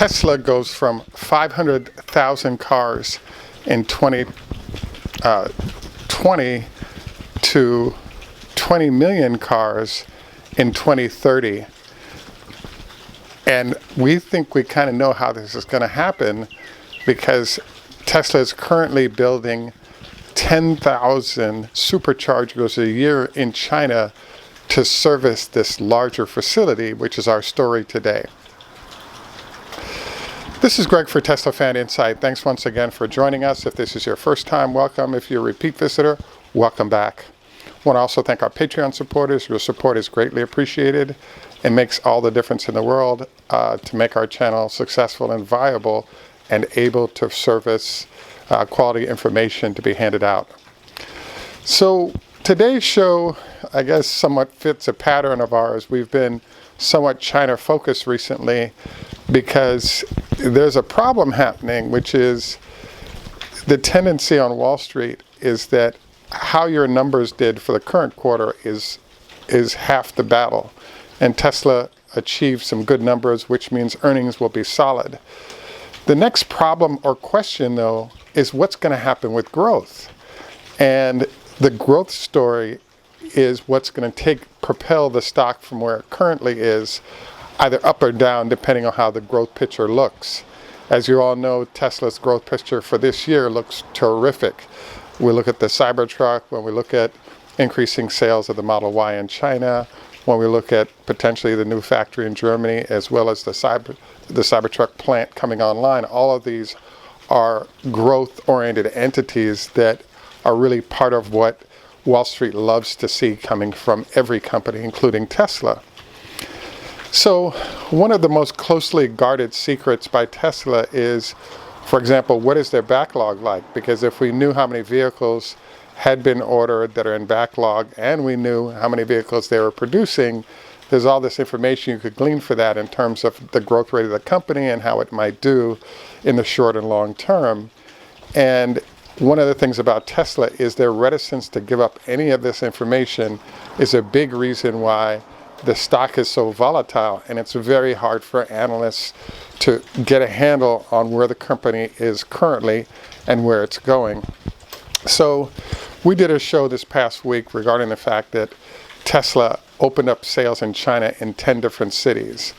Tesla goes from 500,000 cars in 2020 to 20 million cars in 2030. And we think we kind of know how this is going to happen because Tesla is currently building 10,000 superchargers a year in China to service this larger facility, which is our story today. This is Greg for Teslafaninsight. Thanks once again for joining us. If this is your first time, welcome. If you're a repeat visitor, welcome back. I want to also thank our Patreon supporters. Your support is greatly appreciated. It makes all the difference in the world to make our channel successful and viable and able to service quality information to be handed out. So today's show, I guess, somewhat fits a pattern of ours. We've been somewhat China focused recently because there's a problem happening, which is the tendency on Wall Street is that how your numbers did for the current quarter is half the battle. And Tesla achieved some good numbers, which means earnings will be solid. The next problem or question, though, is what's going to happen with growth. And the growth story is what's going to propel the stock from where it currently is, either up or down, depending on how the growth picture looks. As you all know, Tesla's growth picture for this year looks terrific. We look at the Cybertruck, when we look at increasing sales of the Model Y in China, when we look at potentially the new factory in Germany, as well as the Cybertruck plant coming online, all of these are growth-oriented entities that are really part of what Wall Street loves to see coming from every company, including Tesla. So one of the most closely guarded secrets by Tesla is, for example, what is their backlog like? Because if we knew how many vehicles had been ordered that are in backlog and we knew how many vehicles they were producing, there's all this information you could glean for that in terms of the growth rate of the company and how it might do in the short and long term. And one of the things about Tesla is their reticence to give up any of this information is a big reason why the stock is so volatile, and it's very hard for analysts to get a handle on where the company is currently and where it's going. So we did a show this past week regarding the fact that Tesla opened up sales in China in 10 different cities.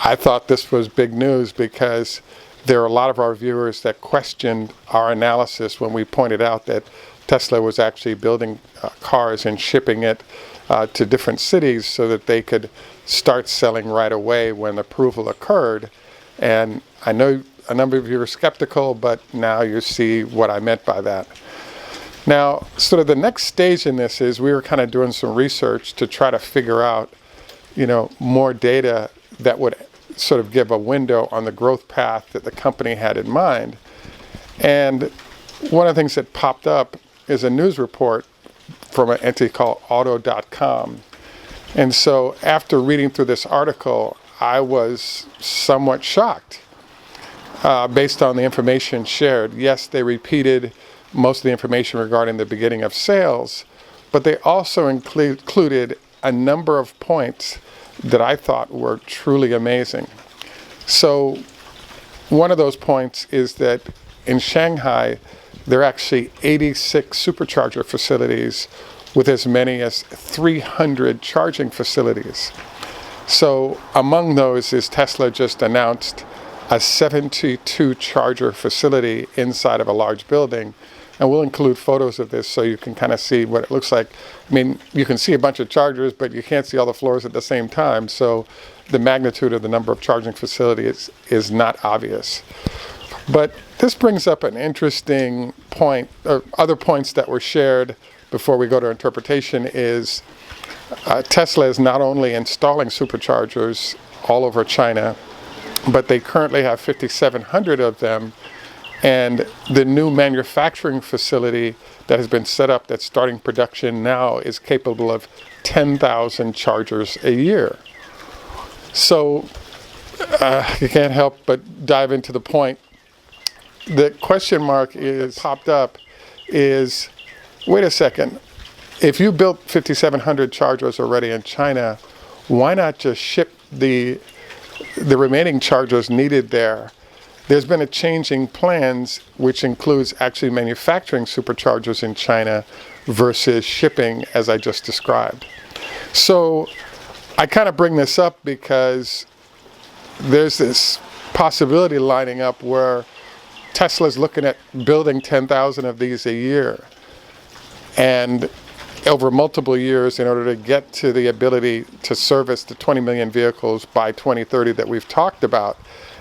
I thought this was big news because there are a lot of our viewers that questioned our analysis when we pointed out that Tesla was actually building cars and shipping it to different cities so that they could start selling right away when approval occurred. And I know a number of you were skeptical, but now you see what I meant by that. Now, sort of the next stage in this is we were kind of doing some research to try to figure out, more data that would sort of give a window on the growth path that the company had in mind. And one of the things that popped up is a news report from an entity called auto.com. And so after reading through this article, I was somewhat shocked based on the information shared. Yes, they repeated most of the information regarding the beginning of sales, but they also included a number of points that I thought were truly amazing. So one of those points is that in Shanghai, there are actually 86 supercharger facilities with as many as 300 charging facilities. So among those is Tesla just announced a 72 charger facility inside of a large building. And we'll include photos of this so you can kind of see what it looks like. I mean, you can see a bunch of chargers, but you can't see all the floors at the same time. So the magnitude of the number of charging facilities is not obvious. But this brings up an interesting point, or other points that were shared before we go to interpretation is Tesla is not only installing superchargers all over China, but they currently have 5,700 of them. And the new manufacturing facility that has been set up that's starting production now is capable of 10,000 chargers a year. So you can't help but dive into the point. The question mark is popped up is, wait a second, if you built 5,700 chargers already in China, why not just ship the the remaining chargers needed there, there's been a change in plans, which includes actually manufacturing superchargers in China versus shipping, as I just described. So I kind of bring this up because there's this possibility lining up where Tesla's looking at building 10,000 of these a year, and over multiple years in order to get to the ability to service the 20 million vehicles by 2030 that we've talked about.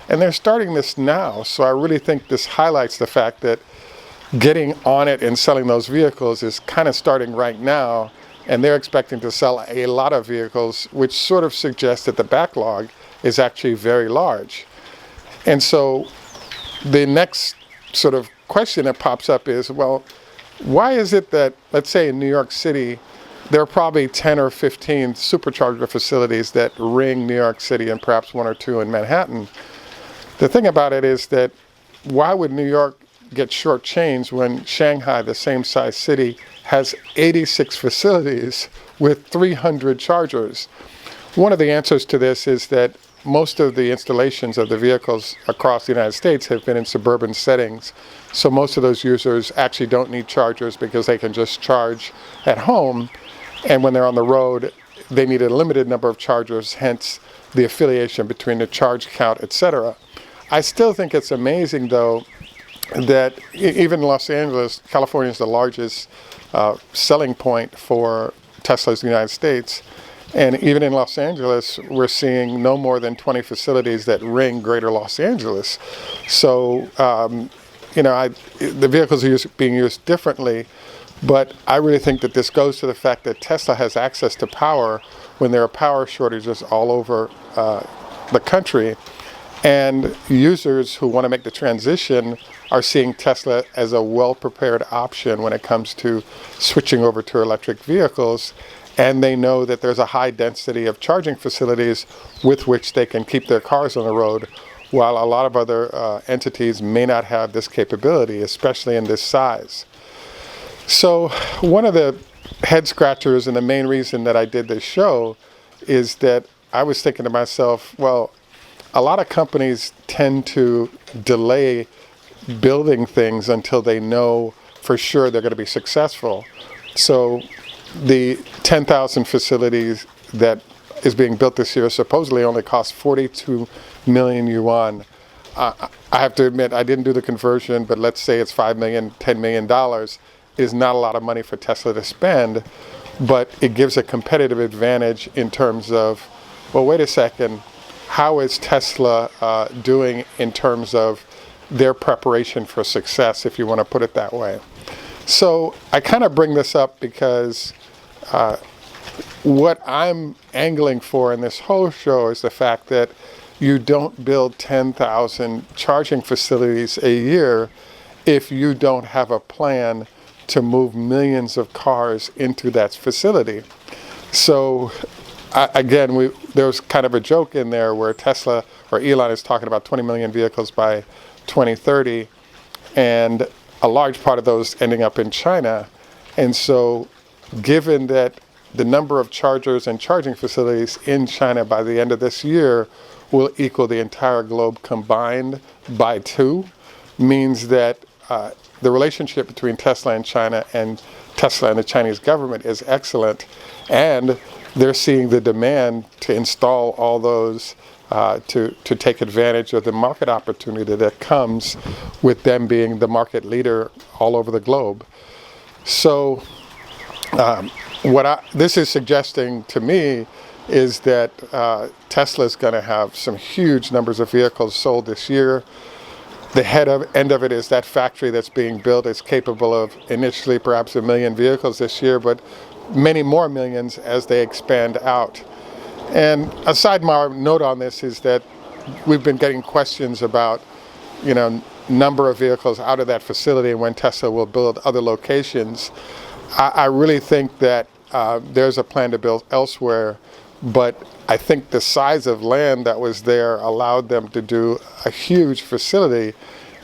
And they're starting this now, so I really think this highlights the fact that getting on it and selling those vehicles is kind of starting right now, and they're expecting to sell a lot of vehicles, which sort of suggests that the backlog is actually very large. And so the next sort of question that pops up is, well, why is it that, let's say in New York City, there are probably 10 or 15 supercharger facilities that ring New York City and perhaps one or two in Manhattan? The thing about it is that why would New York get shortchanged when Shanghai, the same size city, has 86 facilities with 300 chargers? One of the answers to this is that most of the installations of the vehicles across the United States have been in suburban settings. So most of those users actually don't need chargers because they can just charge at home. And when they're on the road, they need a limited number of chargers, hence the affiliation between the charge count, etc. I still think it's amazing, though, that even in Los Angeles, California is the largest selling point for Teslas in the United States. And even in Los Angeles, we're seeing no more than 20 facilities that ring greater Los Angeles. So, the vehicles are being used differently, but I really think that this goes to the fact that Tesla has access to power when there are power shortages all over the country. And users who want to make the transition are seeing Tesla as a well-prepared option when it comes to switching over to electric vehicles. And they know that there's a high density of charging facilities with which they can keep their cars on the road, while a lot of other entities may not have this capability, especially in this size. So one of the head scratchers and the main reason that I did this show is that I was thinking to myself, well, a lot of companies tend to delay building things until they know for sure they're going to be successful. So the 10,000 facilities that is being built this year supposedly only cost 42 million yuan. I have to admit, I didn't do the conversion, but let's say it's $5 million, $10 million is not a lot of money for Tesla to spend, but it gives a competitive advantage in terms of, well, wait a second, how is Tesla doing in terms of their preparation for success, if you want to put it that way. So I kind of bring this up because what I'm angling for in this whole show is the fact that you don't build 10,000 charging facilities a year if you don't have a plan to move millions of cars into that facility. So again, there's kind of a joke in there where Tesla or Elon is talking about 20 million vehicles by 2030, and a large part of those ending up in China. And so given that the number of chargers and charging facilities in China by the end of this year will equal the entire globe combined by 2, means that the relationship between Tesla and China and Tesla and the Chinese government is excellent, and they're seeing the demand to install all those to take advantage of the market opportunity that comes with them being the market leader all over the globe. So what this is suggesting to me is that Tesla is going to have some huge numbers of vehicles sold this year. The end of it is that factory that's being built is capable of initially perhaps 1 million vehicles this year, but many more millions as they expand out. And a sidebar note on this is that we've been getting questions about, number of vehicles out of that facility and when Tesla will build other locations. I really think that there's a plan to build elsewhere, but I think the size of land that was there allowed them to do a huge facility.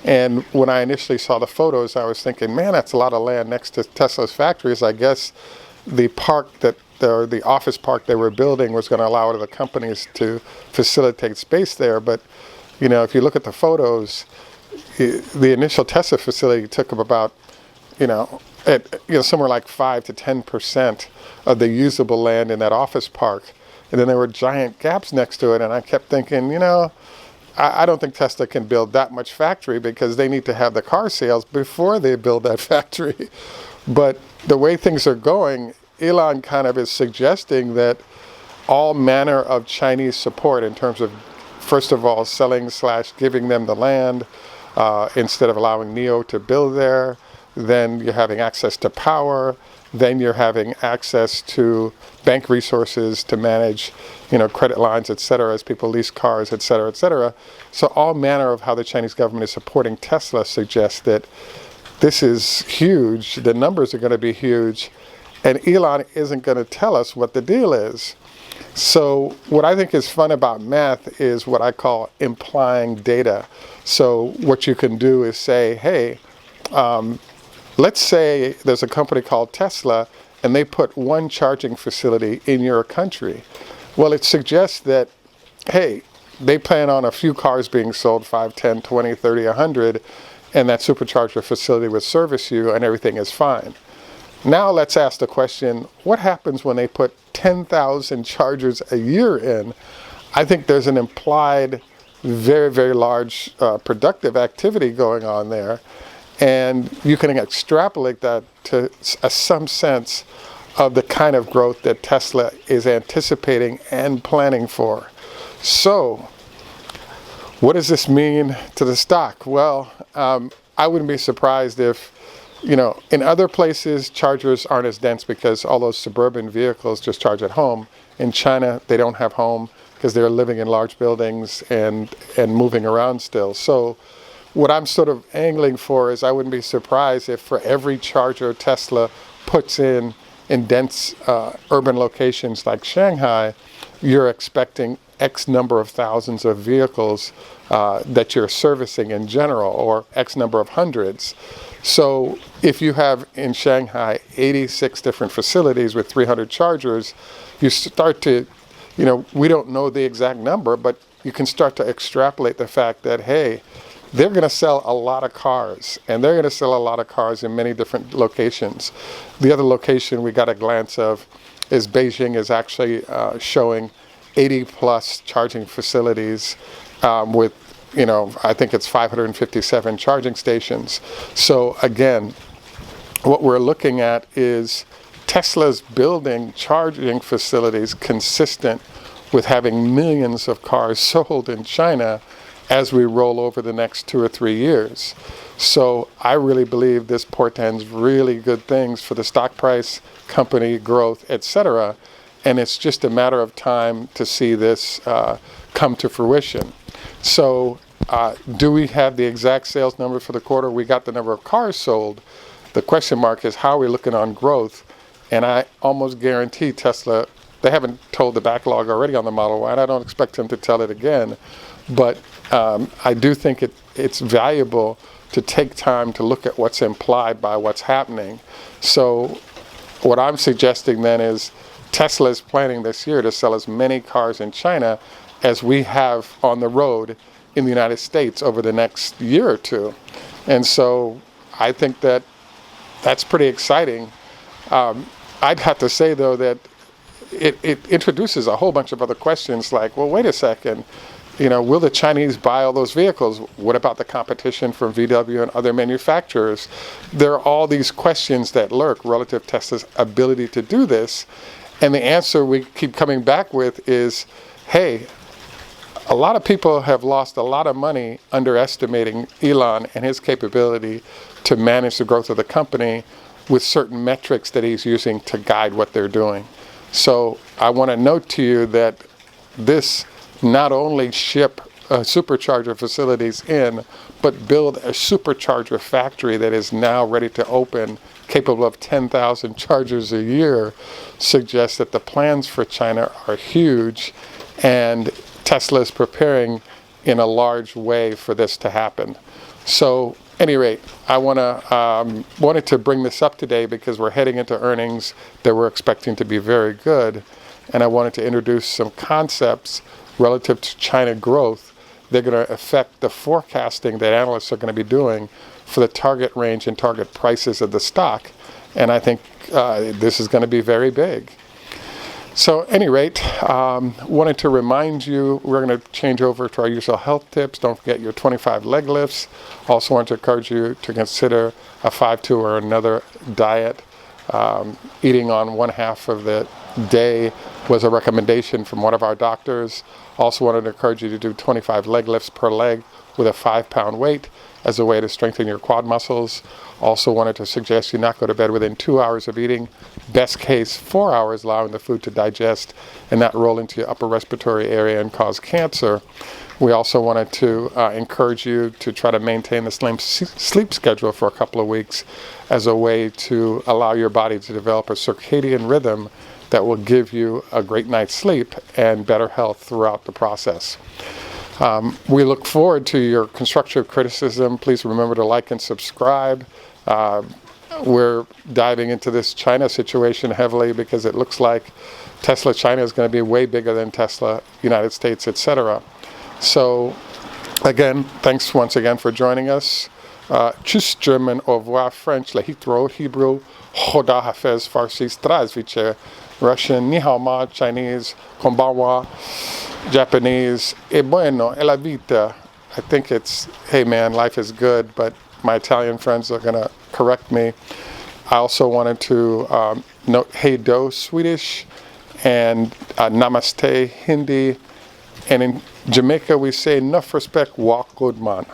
And when I initially saw the photos, I was thinking, man, that's a lot of land next to Tesla's factories. I guess the park that the office park they were building was going to allow other companies to facilitate space there. But, if you look at the photos, the initial Tesla facility took up about, somewhere like 5 to 10% of the usable land in that office park. And then there were giant gaps next to it. And I kept thinking, I don't think Tesla can build that much factory because they need to have the car sales before they build that factory. But the way things are going, Elon kind of is suggesting that all manner of Chinese support in terms of, first of all, selling/giving them the land instead of allowing NIO to build there. Then you're having access to power. Then you're having access to bank resources to manage, credit lines, et cetera, as people lease cars, et cetera, et cetera. So all manner of how the Chinese government is supporting Tesla suggests that this is huge. The numbers are going to be huge. And Elon isn't going to tell us what the deal is. So what I think is fun about math is what I call implying data. So what you can do is say, hey, let's say there's a company called Tesla and they put one charging facility in your country. Well, it suggests that, hey, they plan on a few cars being sold, 5, 10, 20, 30, 100, and that supercharger facility would service you and everything is fine. Now let's ask the question, what happens when they put 10,000 chargers a year in? I think there's an implied very, very large productive activity going on there. And you can extrapolate that to some sense of the kind of growth that Tesla is anticipating and planning for. So, what does this mean to the stock? Well, I wouldn't be surprised if, in other places, chargers aren't as dense because all those suburban vehicles just charge at home. In China, they don't have home because they're living in large buildings and moving around still. So, what I'm sort of angling for is I wouldn't be surprised if for every charger Tesla puts in dense urban locations like Shanghai, you're expecting X number of thousands of vehicles that you're servicing in general, or X number of hundreds. So if you have in Shanghai 86 different facilities with 300 chargers, you start to, we don't know the exact number, but you can start to extrapolate the fact that, hey, they're going to sell a lot of cars, and they're going to sell a lot of cars in many different locations. The other location we got a glance of is Beijing is actually showing 80 plus charging facilities with, I think it's 557 charging stations. So again, what we're looking at is Tesla's building charging facilities consistent with having millions of cars sold in China as we roll over the next 2 or 3 years. So I really believe this portends really good things for the stock price, company growth, etc. And it's just a matter of time to see this come to fruition. So do we have the exact sales number for the quarter? We got the number of cars sold. The question mark is how are we looking on growth? And I almost guarantee Tesla, they haven't told the backlog already on the Model Y, and I don't expect them to tell it again. But I do think it's valuable to take time to look at what's implied by what's happening. So what I'm suggesting then is Tesla is planning this year to sell as many cars in China as we have on the road in the United States over the next year or two. And so I think that's pretty exciting. I'd have to say, though, that it introduces a whole bunch of other questions like, well, wait a second. Will the Chinese buy all those vehicles? What about the competition from VW and other manufacturers? There are all these questions that lurk relative to Tesla's ability to do this. And the answer we keep coming back with is, hey, a lot of people have lost a lot of money underestimating Elon and his capability to manage the growth of the company with certain metrics that he's using to guide what they're doing. So I want to note to you that this not only ship supercharger facilities in, but build a supercharger factory that is now ready to open, capable of 10,000 chargers a year, suggests that the plans for China are huge, and Tesla is preparing in a large way for this to happen. So any rate, I wanted to bring this up today because we're heading into earnings that we're expecting to be very good, and I wanted to introduce some concepts relative to China growth. They're going to affect the forecasting that analysts are going to be doing for the target range and target prices of the stock, and I think this is going to be very big. So, at any rate, wanted to remind you, we're going to change over to our usual health tips. Don't forget your 25 leg lifts. Also want to encourage you to consider a 5-2 or another diet. Eating on one half of the day was a recommendation from one of our doctors. Also wanted to encourage you to do 25 leg lifts per leg with a 5-pound weight as a way to strengthen your quad muscles. Also wanted to suggest you not go to bed within 2 hours of eating. Best case, 4 hours, allowing the food to digest and not roll into your upper respiratory area and cause cancer. We also wanted to encourage you to try to maintain the same sleep schedule for a couple of weeks as a way to allow your body to develop a circadian rhythm that will give you a great night's sleep and better health throughout the process. We look forward to your constructive criticism. Please remember to like and subscribe. We're diving into this China situation heavily because it looks like Tesla China is going to be way bigger than Tesla United States, etc. So, again, thanks once again for joining us. Tschüss German, au revoir French, Lehitro, Hebrew, Choda Hafez, Farsi, Zdravstvuyte, Russian, Ni hao ma, Chinese, Konbanwa, Japanese, e bueno, e la vita. I think it's, hey man, life is good, but my Italian friends are going to correct me. I also wanted to note hey do Swedish and namaste Hindi. And in Jamaica we say enough respect, walk good man.